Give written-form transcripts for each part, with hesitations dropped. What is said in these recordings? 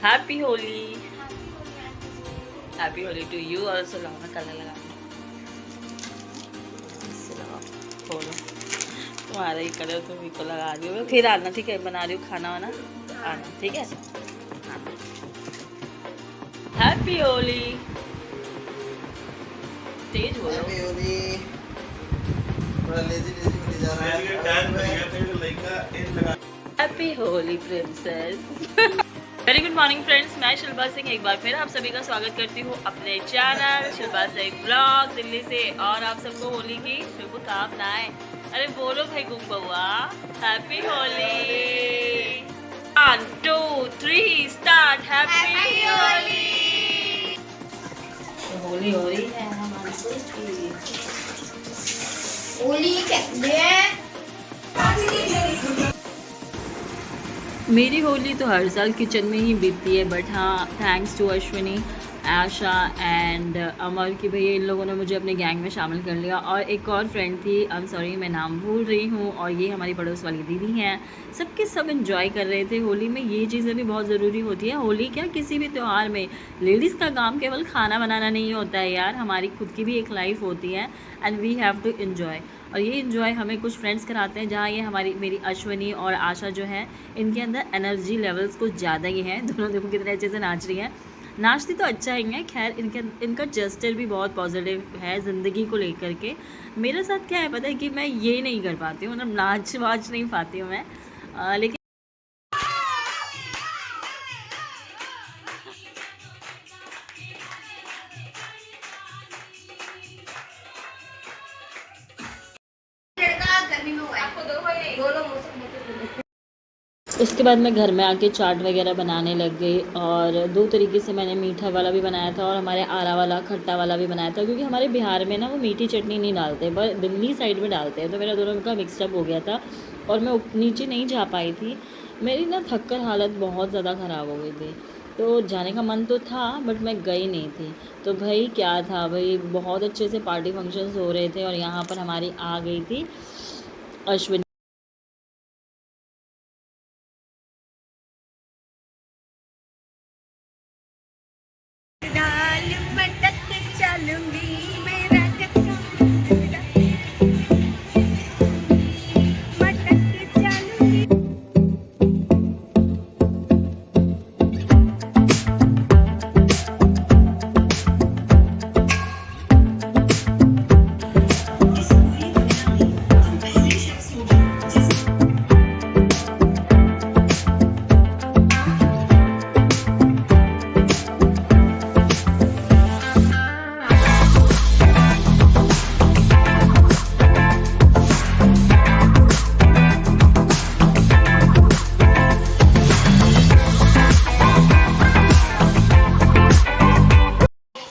Happy Holi. Happy Holi to you also. लगाना colour लगाना बोलो तुम्हारा ही कलर तुम ही को लगा रही हो। फिर आना ठीक है, बना रही हूँ खाना वाना तो आना ठीक है। हैप्पी होली। तेज बोलो। हैप्पी होली। थोड़ा लेजी लेजी होने जा रहा है। Happy Holi princess. Very good morning friends, मैं शिल्पा सिंह एक बार फिर आप सभी का स्वागत करती हूँ अपने चैनल शिल्पा सिंह ब्लॉग दिल्ली से। और आप सबको होली की शुभकामनाएं। अरे बोलो भाई गुम बउआ, happy Holi. 1 2 3 start. Happy Holi. तो होली हो रही है हमारी होली कहते हैं। मेरी होली तो हर साल किचन में ही बीतती है, बट हाँ thanks to Ashwini, Asha and Amar कि भैया इन लोगों ने मुझे अपने गैंग में शामिल कर लिया। और एक और फ्रेंड थी, आई एम सॉरी मैं नाम भूल रही हूँ, और ये हमारी पड़ोस वाली दीदी हैं। सबके सब एंजॉय कर रहे थे होली में। ये चीज़ें भी बहुत ज़रूरी होती है। होली क्या किसी भी त्यौहार में लेडीज़ का काम केवल खाना बनाना नहीं होता है यार, हमारी खुद की भी एक लाइफ होती है and we have to enjoy. और ये इन्जॉय हमें कुछ फ्रेंड्स कराते हैं, जहाँ ये मेरी अश्विनी और आशा जो है इनके अंदर एनर्जी लेवल्स कुछ ज़्यादा ही हैं। दोनों देखो कितने अच्छे से नाच रही हैं। नाचती तो अच्छा ही है, खैर इनका जेस्चर भी बहुत पॉजिटिव है ज़िंदगी को लेकर के। मेरे साथ क्या है पता है कि मैं ये नहीं कर पाती हूँ, मतलब नाच वाच नहीं पाती हूँ मैं, लेकिन लड़का गर्मी में हुआ है। आपको दोनों मौसम उसके बाद मैं घर में आके चाट वगैरह बनाने लग गई। और 2 तरीके से मैंने मीठा वाला भी बनाया था और हमारे आरा वाला खट्टा वाला भी बनाया था, क्योंकि हमारे बिहार में ना वो मीठी चटनी नहीं डालते पर दिल्ली साइड में डालते हैं। तो मेरा दोनों का मिक्सअप हो गया था और मैं नीचे नहीं जा पाई थी। मेरी ना थक कर हालत बहुत ज़्यादा ख़राब हो गई थी, तो जाने का मन तो था बट मैं गई नहीं थी। तो भाई क्या था भाई, बहुत अच्छे से पार्टी फंक्शंस हो रहे थे और यहाँ पर हमारी आ गई थी अश्विनी। दाल मटक चलूंगी मेरा मटक चलूंगी।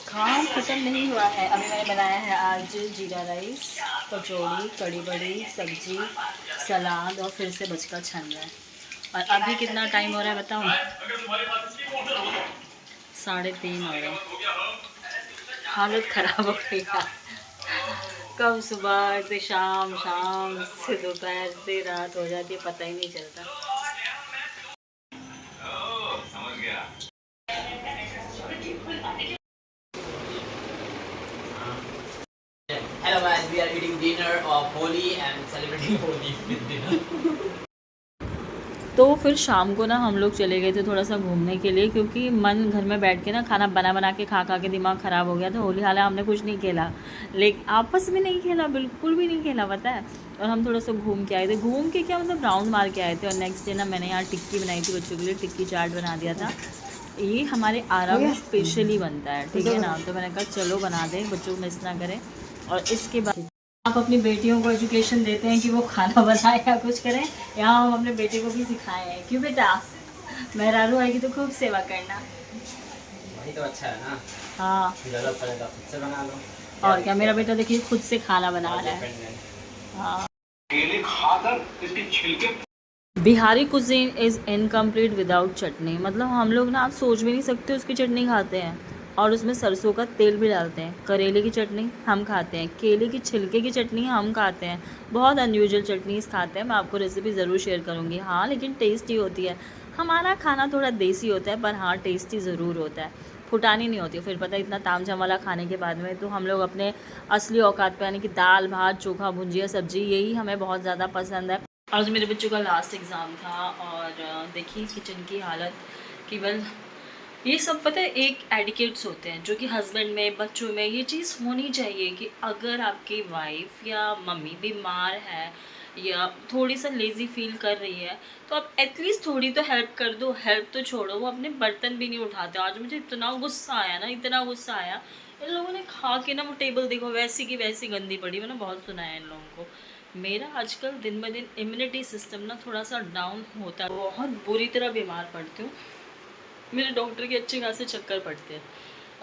काम खत्म नहीं हुआ है। अभी मैंने बनाया है आज जीरा राइस, कचौड़ी, कड़ी बड़ी, सब्जी, सलाद और फिर से बचका छन रहा है। और अभी कितना टाइम हो रहा है बताऊँ? 3:30 हो रहा है। हालत ख़राब हो गई यार। कब सुबह से शाम, शाम से दोपहर से रात हो जाती है, पता ही नहीं चलता। Hello guys, we are eating dinner of Holi and celebrating Holi with dinner. तो फिर शाम को ना हम लोग चले गए थे थोड़ा सा घूमने के लिए, क्योंकि मन घर में बैठ के ना खाना बना के खा के दिमाग ख़राब हो गया। तो होली हाल हमने कुछ नहीं खेला, लेकिन आपस में नहीं खेला, बिल्कुल भी नहीं खेला पता है। और हम थोड़ा सा घूम के आए थे, घूम के क्या मतलब राउंड मार के आए थे। और नेक्स्ट डे ना मैंने यहाँ टिक्की बनाई थी बच्चों के लिए, टिक्की चाट बना दिया था। ये हमारे आरा में स्पेशली बनता है, ठीक है ना। तो मैंने कहा चलो बना दें, बच्चों को मिस ना करें। और इसके बाद आप अपनी बेटियों को एजुकेशन देते हैं कि वो खाना बनाए या कुछ करें, यहाँ हम अपने बेटे को भी सिखाए हैं। क्यों बेटा, मेहरारू आएगी तो खूब सेवा करना। वही तो अच्छा है ना। हाँ जरूरत पड़े तो खुद से बना लो। और क्या, मेरा बेटा देखिए खुद से खाना बना रहा है। हाँ, केले खाकर इसके छिलके Bihari cuisine is incomplete without chutney. मतलब हम लोग ना आप सोच भी नहीं सकते, उसकी चटनी खाते हैं और उसमें सरसों का तेल भी डालते हैं। करेले की चटनी हम खाते हैं, केले की छिलके की चटनी हम खाते हैं, बहुत अनयूजुअल चटनीज़ खाते हैं। मैं आपको रेसिपी ज़रूर शेयर करूँगी। हाँ लेकिन टेस्टी होती है। हमारा खाना थोड़ा देसी होता है, पर हाँ टेस्टी ज़रूर होता है, फुटानी नहीं होती। फिर पता है इतना तामझाम वाला खाने के बाद में तो हम लोग अपने असली औकात पे, यानी कि दाल भात चोखा भुंजिया सब्जी, यही हमें बहुत ज़्यादा पसंद है। आज मेरे बच्चों का लास्ट एग्ज़ाम था और देखिए किचन की हालत। केवल ये सब पता है एक एडिकेट्स होते हैं जो कि हस्बैंड में, बच्चों में ये चीज़ होनी चाहिए कि अगर आपकी वाइफ या मम्मी बीमार है या थोड़ी सा लेज़ी फील कर रही है तो आप एटलीस्ट थोड़ी तो हेल्प कर दो। हेल्प तो छोड़ो, वो अपने बर्तन भी नहीं उठाते। आज मुझे इतना गुस्सा आया ना, इतना गुस्सा आया। इन लोगों ने खा के ना वो टेबल देखो वैसी की वैसी गंदी पड़ी। मैंने बहुत सुना है इन लोगों को। मेरा आजकल दिन ब दिन इम्यूनिटी सिस्टम ना थोड़ा सा डाउन होता है, बहुत बुरी तरह बीमार पड़ती हूँ। मेरे डॉक्टर के अच्छे खासे चक्कर पड़ते हैं।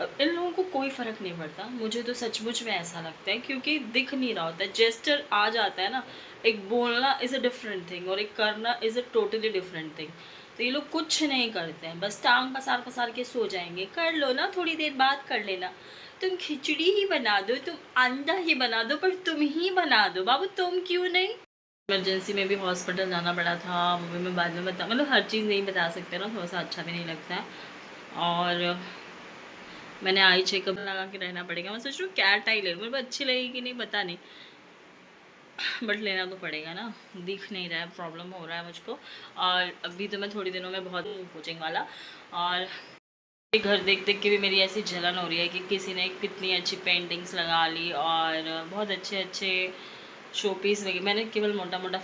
अब इन लोगों को कोई फ़र्क नहीं पड़ता, मुझे तो सचमुच में ऐसा लगता है, क्योंकि दिख नहीं रहा होता है। जेस्चर आ जाता है ना, एक बोलना इज़ अ डिफरेंट थिंग और एक करना is a totally different thing. तो ये लोग कुछ नहीं करते हैं, बस टांग पसार पसार के सो जाएंगे। कर लो ना, थोड़ी देर बाद कर लेना। तुम खिचड़ी ही बना दो, तुम अंडा ही बना दो, पर तुम ही बना दो बाबू, तुम क्यों नहीं। इमरजेंसी में भी हॉस्पिटल जाना पड़ा था, वो भी मैं बाद में बता, मतलब हर चीज़ नहीं बता सकते ना, थोड़ा सा अच्छा भी नहीं लगता है। और मैंने आई चेकअप लगा के रहना पड़ेगा। मैं सोच रही हूँ कैट आई ले लूँ, मेरे को अच्छी लगेगी कि नहीं पता नहीं, बट लेना तो पड़ेगा ना, दिख नहीं रहा है, प्रॉब्लम हो रहा है मुझको। और अभी तो मैं थोड़ी दिनों में बहुत कोचिंग वाला, और घर देख देख के भी मेरी ऐसी जलन हो रही है कि किसी ने कितनी अच्छी पेंटिंग्स लगा ली और बहुत अच्छे अच्छे शो पीस लगे। मैंने केवल मोटा मोटा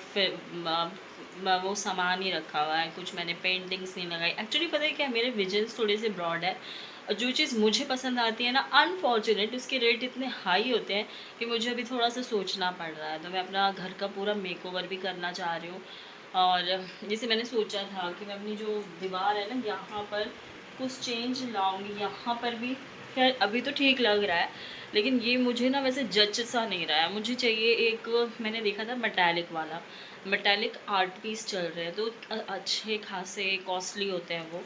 वो सामान ही रखा हुआ है, कुछ मैंने पेंटिंग्स नहीं लगाई। एक्चुअली पता है क्या, मेरे विजन्स थोड़े से ब्रॉड है और जो चीज़ मुझे पसंद आती है ना, अनफॉर्चुनेट उसके रेट इतने हाई होते हैं कि मुझे अभी थोड़ा सा सोचना पड़ रहा है। तो मैं अपना घर का पूरा मेकओवर भी करना चाह रही हूँ। और जैसे मैंने सोचा था कि मैं अपनी जो दीवार है ना यहाँ पर कुछ चेंज लाऊंगी, यहाँ पर भी खैर अभी तो ठीक लग रहा है, लेकिन ये मुझे ना वैसे जच सा नहीं रहा है। मुझे चाहिए एक, मैंने देखा था मेटालिक वाला, मेटालिक आर्ट पीस चल रहे हैं तो अच्छे खासे कॉस्टली होते हैं वो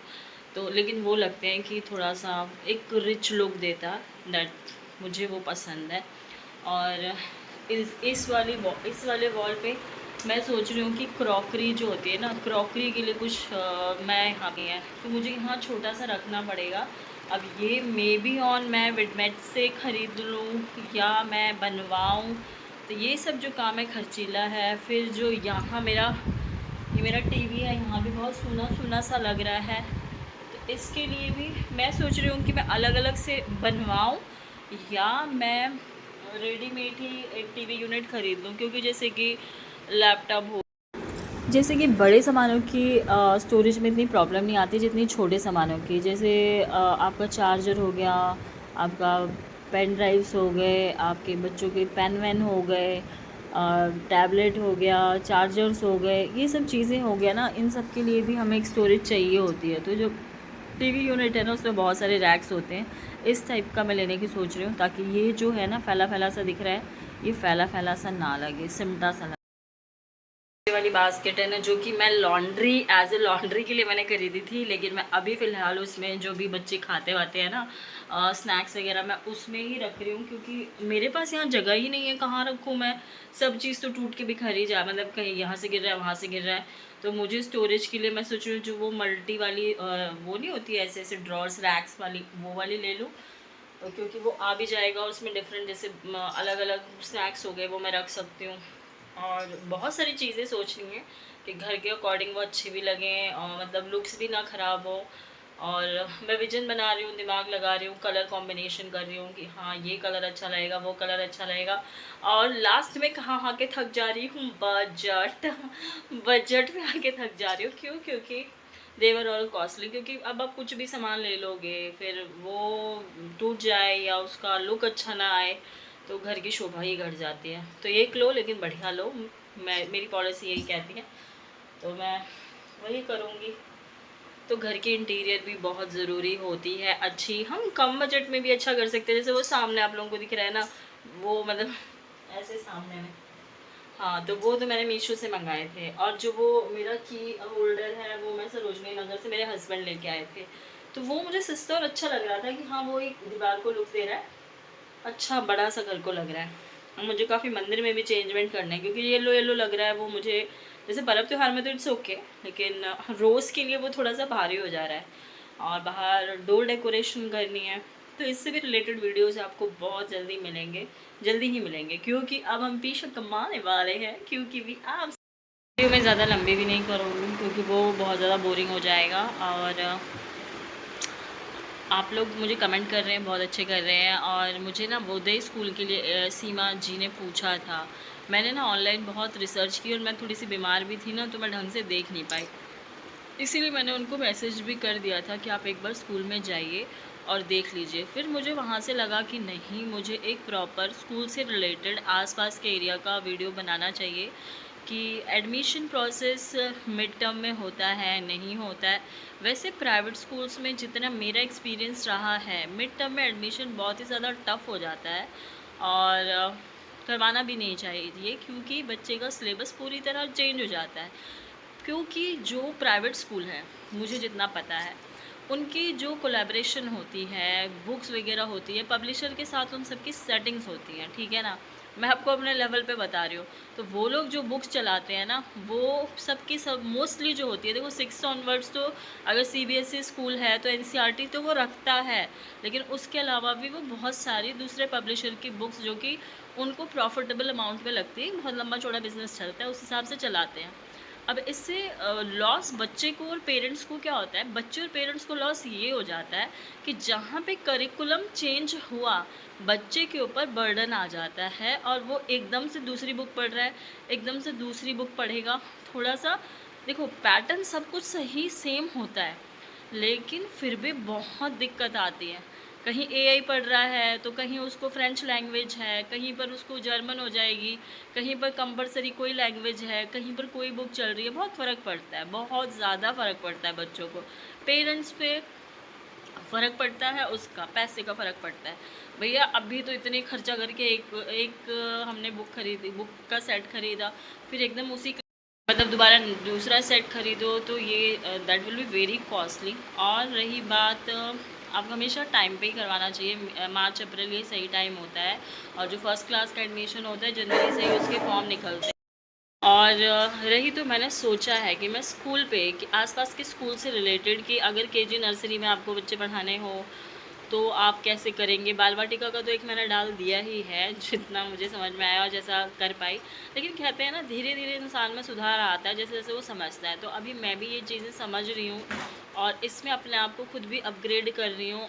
तो, लेकिन वो लगते हैं कि थोड़ा सा एक रिच लुक देता, दैट मुझे वो पसंद है। और इस वाले वॉल पे मैं सोच रही हूँ कि क्रॉकरी जो होती है ना, क्रॉकरी के लिए कुछ मैं यहाँ पे है तो मुझे यहाँ छोटा सा रखना पड़ेगा। अब ये मे बी ऑन मैं विडमेट से ख़रीद लूँ या मैं बनवाऊँ, तो ये सब जो काम है खर्चीला है। फिर जो यहाँ ये मेरा टीवी है, यहाँ भी बहुत सूना सूना सा लग रहा है, तो इसके लिए भी मैं सोच रही हूँ कि मैं अलग अलग से बनवाऊँ या मैं रेडीमेड ही एक टीवी यूनिट ख़रीद लूँ। क्योंकि जैसे कि लैपटॉप हो, जैसे कि बड़े सामानों की स्टोरेज में इतनी प्रॉब्लम नहीं आती जितनी छोटे सामानों की। जैसे आपका चार्जर हो गया, आपका पेन ड्राइव्स हो गए, आपके बच्चों के पेन वैन हो गए, टैबलेट हो गया, चार्जर्स हो गए, ये सब चीज़ें हो गया ना, इन सब के लिए भी हमें एक स्टोरेज चाहिए होती है। तो जो टीवी यूनिट है ना, उसमें बहुत सारे रैक्स होते हैं, इस टाइप का मैं लेने की सोच रही हूँ, ताकि ये जो है ना फैला फैला सा दिख रहा है, ये फैला फैला सा ना लगे, सिमटा सा लगे। ये वाली बास्केट है ना, जो कि मैं लॉन्ड्री एज ए लॉन्ड्री के लिए मैंने खरीदी थी, लेकिन मैं अभी फ़िलहाल उसमें जो भी बच्चे खाते वाते हैं ना स्नैक्स वगैरह, मैं उसमें ही रख रही हूँ। क्योंकि मेरे पास यहाँ जगह ही नहीं है, कहाँ रखूँ मैं, सब चीज़ तो टूट के बिखर ही जा, मतलब कहीं यहाँ से गिर रहा है वहाँ से गिर रहा है। तो मुझे स्टोरेज के लिए मैं सोच रही हूँ जो वो मल्टी वाली वो नहीं होती है ऐसे ऐसे ड्रॉर्स रैक्स वाली, वो वाली ले लूँ। तो क्योंकि वो आ भी जाएगा, उसमें डिफरेंट जैसे अलग अलग स्नैक्स हो गए वो मैं रख सकती हूँ। और बहुत सारी चीज़ें सोच रही हैं कि घर के अकॉर्डिंग वो अच्छी भी लगें और मतलब लुक्स भी ना ख़राब हो। और मैं विजन बना रही हूँ, दिमाग लगा रही हूँ, कलर कॉम्बिनेशन कर रही हूँ कि हाँ ये कलर अच्छा लगेगा, वो कलर अच्छा लगेगा। और लास्ट में कहाँ आके थक जा रही हूँ, बजट में आके थक जा रही हूँ। क्यों? क्योंकि देवर ऑल कॉस्टली। क्योंकि अब आप कुछ भी सामान ले लोगे फिर वो टूट जाए या उसका लुक अच्छा ना आए तो घर की शोभा ही घट जाती है। तो एक लो लेकिन बढ़िया लो, मेरी पॉलिसी यही कहती है, तो मैं वही करूँगी। तो घर की इंटीरियर भी बहुत ज़रूरी होती है अच्छी, हम कम बजट में भी अच्छा कर सकते हैं। जैसे वो सामने आप लोगों को दिख रहा है ना, वो मतलब ऐसे सामने में, हाँ तो वो तो मैंने मीशो से मंगाए थे। और जो वो मेरा की होल्डर है वो मैं सरोजनी नगर से मेरे हस्बैंड लेके आए थे, तो वो मुझे सस्ता और अच्छा लग रहा था कि हाँ वो एक दीवार को लुक दे रहा है, अच्छा बड़ा सा घर को लग रहा है। और मुझे काफ़ी मंदिर में भी चेंजमेंट करना है, क्योंकि येलो येलो लग रहा है वो मुझे, जैसे पर्व त्यौहार में तो इट्स ओके, लेकिन रोज़ के लिए वो थोड़ा सा भारी हो जा रहा है। और बाहर डोर डेकोरेशन करनी है, तो इससे भी रिलेटेड वीडियोस आपको बहुत जल्दी ही मिलेंगे, क्योंकि अब हम पीछे कमाने वाले हैं। क्योंकि भी आप वीडियो में ज़्यादा लंबी भी नहीं करूँगी, क्योंकि वो बहुत ज़्यादा बोरिंग हो जाएगा। और आप लोग मुझे कमेंट कर रहे हैं, बहुत अच्छे कर रहे हैं। और मुझे ना नवोदय स्कूल के लिए सीमा जी ने पूछा था। मैंने ना ऑनलाइन बहुत रिसर्च की और मैं थोड़ी सी बीमार भी थी ना, तो मैं ढंग से देख नहीं पाई। इसीलिए मैंने उनको मैसेज भी कर दिया था कि आप एक बार स्कूल में जाइए और देख लीजिए। फिर मुझे वहाँ से लगा कि नहीं, मुझे एक प्रॉपर स्कूल से रिलेटेड आसपास के एरिया का वीडियो बनाना चाहिए कि एडमिशन प्रोसेस मिड टर्म में होता है, नहीं होता है। वैसे प्राइवेट स्कूल्स में जितना मेरा एक्सपीरियंस रहा है, मिड टर्म में एडमिशन बहुत ही ज़्यादा टफ़ हो जाता है और करवाना भी नहीं चाहिए, क्योंकि बच्चे का सिलेबस पूरी तरह चेंज हो जाता है। क्योंकि जो प्राइवेट स्कूल है, मुझे जितना पता है, उनकी जो कोलैबोरेशन होती है, बुक्स वगैरह होती है, पब्लिशर के साथ उन सबकी सेटिंग्स होती हैं, ठीक है ना। मैं आपको अपने लेवल पे बता रही हूँ। तो वो लोग जो बुक्स चलाते हैं ना, वो सबकी सब मोस्टली जो होती है, देखो 6 ऑनवर्ड्स तो अगर सीबीएसई स्कूल है तो एनसीईआरटी तो वो रखता है, लेकिन उसके अलावा भी वो बहुत सारी दूसरे पब्लिशर की बुक्स जो कि उनको प्रॉफिटेबल अमाउंट में लगती है, बहुत लंबा चौड़ा बिजनेस चलता है, उस हिसाब से चलाते हैं। अब इससे लॉस बच्चे को और पेरेंट्स को क्या होता है, बच्चे और पेरेंट्स को लॉस ये हो जाता है कि जहाँ पे करिकुलम चेंज हुआ, बच्चे के ऊपर बर्डन आ जाता है और वो एकदम से दूसरी बुक पढ़ रहा है, एकदम से दूसरी बुक पढ़ेगा। थोड़ा सा देखो, पैटर्न सब कुछ सही सेम होता है, लेकिन फिर भी बहुत दिक्कत आती है। कहीं एआई पढ़ रहा है तो कहीं उसको फ्रेंच लैंग्वेज है, कहीं पर उसको जर्मन हो जाएगी, कहीं पर कंपलसरी कोई लैंग्वेज है, कहीं पर कोई बुक चल रही है। बहुत फ़र्क पड़ता है, बहुत ज़्यादा फ़र्क पड़ता है बच्चों को। पेरेंट्स पे फ़र्क पड़ता है, उसका पैसे का फ़र्क पड़ता है। भैया अभी तो इतने खर्चा करके एक हमने बुक खरीदी, बुक का सेट खरीदा, फिर एकदम उसी मतलब दोबारा दूसरा सेट खरीदो, तो ये that will be very costly. और रही बात, आपको हमेशा टाइम पे ही करवाना चाहिए। मार्च अप्रैल ये सही टाइम होता है, और जो फर्स्ट क्लास का एडमिशन होता है जनवरी से ही उसके फॉर्म निकलते हैं। और रही तो मैंने सोचा है कि मैं स्कूल पे कि आसपास के स्कूल से रिलेटेड कि अगर केजी नर्सरी में आपको बच्चे पढ़ाने हो तो आप कैसे करेंगे। बाल वाटिका का तो एक मैंने डाल दिया ही है, जितना मुझे समझ में आया और जैसा कर पाई। लेकिन कहते हैं ना, धीरे धीरे इंसान में सुधार आता है जैसे जैसे वो समझता है। तो अभी मैं भी ये चीज़ें समझ रही हूँ और इसमें अपने आप को खुद भी अपग्रेड कर रही हूँ।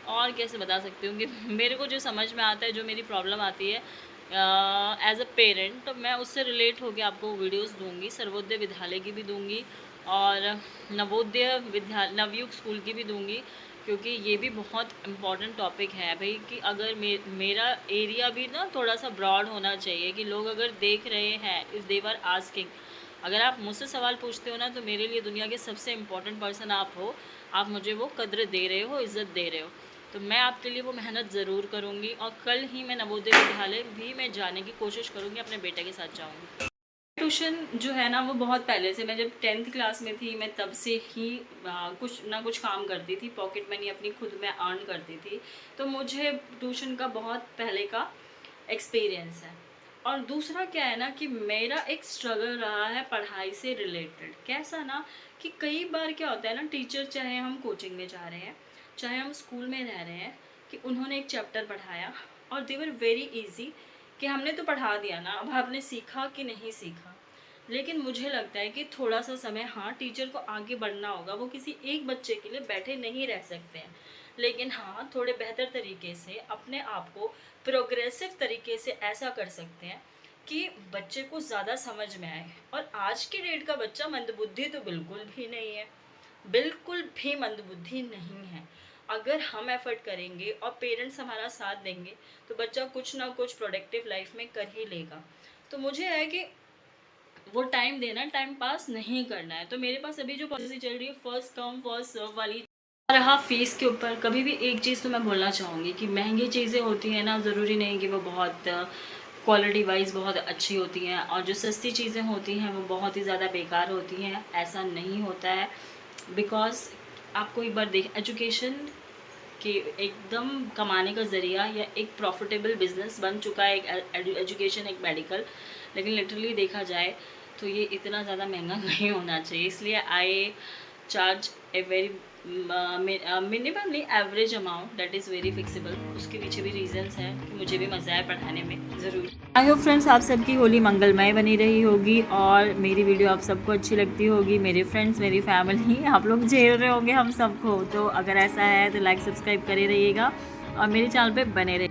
और कैसे बता सकती हूँ कि मेरे को जो समझ में आता है, जो मेरी प्रॉब्लम आती है एज अ पेरेंट, तो मैं उससे रिलेट होकर आपको वीडियोस दूंगी। सर्वोदय विद्यालय की भी दूंगी और नवयुग स्कूल की भी दूंगी, क्योंकि ये भी बहुत इम्पॉर्टेंट टॉपिक है भाई। कि अगर मेरा एरिया भी ना थोड़ा सा ब्रॉड होना चाहिए, कि लोग अगर देख रहे हैं, इफ़ दे वर आस्किंग, अगर आप मुझसे सवाल पूछते हो ना, तो मेरे लिए दुनिया के सबसे इम्पॉर्टेंट पर्सन आप हो। आप मुझे वो कद्र दे रहे हो, इज़्ज़त दे रहे हो, तो मैं आपके लिए वो मेहनत ज़रूर करूँगी। और कल ही मैं नवोदय विद्यालय भी मैं जाने की कोशिश करूँगी, अपने बेटे के साथ जाऊँगी। ट्यूशन जो है ना, वो बहुत पहले से, मैं जब 10th क्लास में थी, मैं तब से ही कुछ ना कुछ काम करती थी, पॉकेट मनी अपनी खुद में अर्न करती थी। तो मुझे ट्यूशन का बहुत पहले का एक्सपीरियंस है। और दूसरा क्या है ना, कि मेरा एक स्ट्रगल रहा है पढ़ाई से रिलेटेड। कैसा ना, कि कई बार क्या होता है ना, टीचर, चाहे हम कोचिंग में जा रहे हैं, चाहे हम स्कूल में रह रहे हैं, कि उन्होंने एक चैप्टर पढ़ाया और दे वर वेरी इजी, कि हमने तो पढ़ा दिया ना, अब आपने सीखा कि नहीं सीखा। लेकिन मुझे लगता है कि थोड़ा सा समय, हाँ, टीचर को आगे बढ़ना होगा। वो किसी एक बच्चे के लिए बैठे नहीं रह सकते हैं, लेकिन हाँ, थोड़े बेहतर तरीके से अपने आप को प्रोग्रेसिव तरीके से ऐसा कर सकते हैं कि बच्चे को ज़्यादा समझ में आए। और आज के डेट का बच्चा मंदबुद्धि तो बिल्कुल भी नहीं है, बिल्कुल भी मंदबुद्धि नहीं है। अगर हम एफर्ट करेंगे और पेरेंट्स हमारा साथ देंगे, तो बच्चा कुछ ना कुछ प्रोडक्टिव लाइफ में कर ही लेगा। तो मुझे है कि वो टाइम देना, टाइम पास नहीं करना है। तो मेरे पास अभी जो पॉलिसी चल रही है, फर्स्ट कम फर्स्ट सर्व वाली। रहा फीस के ऊपर, कभी भी एक चीज़ तो मैं बोलना चाहूँगी कि महंगी चीज़ें होती हैं ना, ज़रूरी नहीं कि वो बहुत क्वालिटी वाइज बहुत अच्छी होती हैं, और जो सस्ती चीज़ें होती हैं वो बहुत ही ज़्यादा बेकार होती हैं। ऐसा नहीं होता है, बिकॉज आपको एक बार एजुकेशन कि एकदम कमाने का ज़रिया या एक प्रॉफिटेबल बिजनेस बन चुका है एक एजुकेशन, एक मेडिकल। लेकिन लिटरली देखा जाए तो ये इतना ज़्यादा महंगा नहीं होना चाहिए, इसलिए I charge a very minimally average amount that is very flexible. उसके पीछे भी रीजंस हैं कि मुझे भी मज़ा है पढ़ाने में ज़रूर। आई होप फ्रेंड्स आप सबकी होली मंगलमय बनी रही होगी और मेरी वीडियो आप सबको अच्छी लगती होगी, मेरे फ्रेंड्स, मेरी फैमिली, आप लोग झेल रहे होंगे हम सबको। तो अगर ऐसा है तो लाइक सब्सक्राइब करे रहिएगा और मेरे चैनल पे बने रहिए।